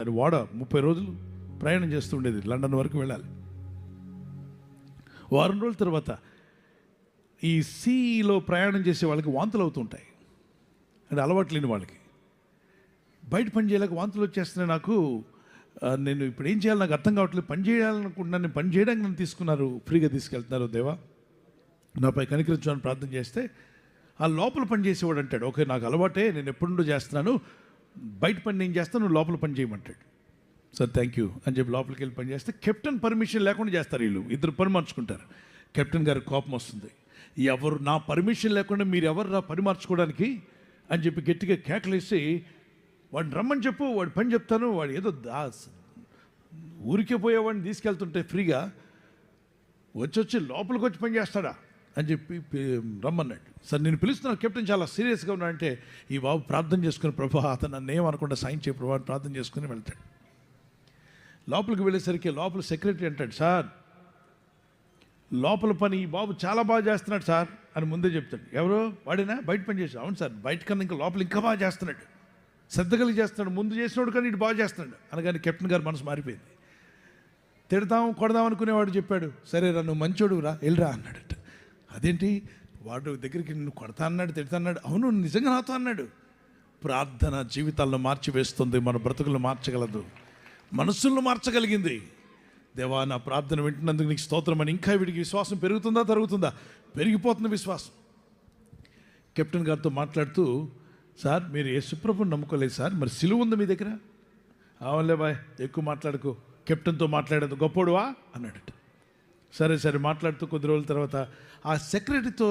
అది వాడ 30 రోజులు ప్రయాణం చేస్తుండేది, లండన్ వరకు వెళ్ళాలి. వారం రోజుల తర్వాత ఈ సీలో ప్రయాణం చేసే వాళ్ళకి వాంతులు అవుతుంటాయి. అది అలవాటు లేని వాళ్ళకి బయట పని చేయలేక వాంతులు వచ్చేస్తున్నాయి. నాకు నేను ఇప్పుడు ఏం చేయాలి నాకు అర్థం కావట్లేదు. పని చేయాలనుకుంటున్నాను, నేను పని చేయడానికి నన్ను తీసుకున్నారు, ఫ్రీగా తీసుకెళ్తున్నారు. దేవా నాపై కనికరించాలని ప్రార్థన చేస్తే ఆ లోపల పని చేసేవాడు అంటాడు, ఓకే నాకు అలవాటే, నేను ఎప్పటి నుండో చేస్తున్నాను, బయట పని నేను చేస్తాను, నువ్వు లోపల పని చేయమంటాడు. సార్ థ్యాంక్ యూ అని చెప్పి లోపలికి వెళ్ళి పని చేస్తే కెప్టెన్ పర్మిషన్ లేకుండా చేస్తారు. వీళ్ళు ఇద్దరు పని మార్చుకుంటారు. కెప్టెన్ గారికి కోపం వస్తుంది, ఎవరు నా పర్మిషన్ లేకుండా మీరు ఎవరు నా పని మార్చుకోవడానికి అని చెప్పి గట్టిగా కేకలేసి వాడిని రమ్మని చెప్పు, వాడి పని చెప్తాను. వాడు ఏదో ఊరికే పోయేవాడిని తీసుకెళ్తుంటే ఫ్రీగా వచ్చి లోపలికి వచ్చి పని చేస్తాడా అని చెప్పి రమ్మన్నాడు. సార్ నేను పిలుస్తున్నాను, కెప్టెన్ చాలా సీరియస్గా ఉన్నాడంటే ఈ బాబు ప్రార్థన చేసుకుని ప్రభా అతను నన్ను ఏమనకుండా సాయం చేయ ప్రభా ప్రార్థన చేసుకుని వెళ్తాడు. లోపలికి వెళ్ళేసరికి లోపల సెక్రటరీ అంటాడు, సార్ లోపల పని ఈ బాబు చాలా బాగా చేస్తున్నాడు సార్ అని ముందే చెప్తాడు. ఎవరో వాడినా బయట పని చేస్తాడు. అవును సార్, బయట కన్నా ఇంకా లోపల ఇంకా బాగా చేస్తున్నాడు, శ్రద్ధ కలిగి చేస్తున్నాడు, ముందు చేసినోడు కానీ ఇటు బాగా చేస్తున్నాడు అనగానే కెప్టెన్ గారు మనసు మారిపోయింది. తిడదాం కొడదాం అనుకునేవాడు చెప్పాడు, సరే రా నువ్వు మంచోడు రా వెళ్ళరా అన్నాడట. అదేంటి వాడు దగ్గరికి నువ్వు కొడతా అన్నాడు, తిడతా అన్నాడు. అవును నిజంగా నాతో అన్నాడు. ప్రార్థన జీవితాలను మార్చివేస్తుంది, మన బ్రతుకులను మార్చగలదు, మనస్సులను మార్చగలిగింది. దేవా నా ప్రార్థన వింటున్నందుకు నీకు స్తోత్రం అని ఇంకా వీడికి విశ్వాసం పెరుగుతుందా తరుగుతుందా? పెరిగిపోతుంది విశ్వాసం. కెప్టెన్ గారితో మాట్లాడుతూ, సార్ మీరు యేసుప్రభుని నమ్ముకోలేదు సార్, మరి సిలువ ఉంది మీ దగ్గర? అవునులే బాయ్ ఎక్కువ మాట్లాడుకో, కెప్టెన్తో మాట్లాడేది గొప్పోడువా అన్నాడట. సరే సరే మాట్లాడుతూ కొద్ది రోజుల తర్వాత ఆ సెక్రటరీతో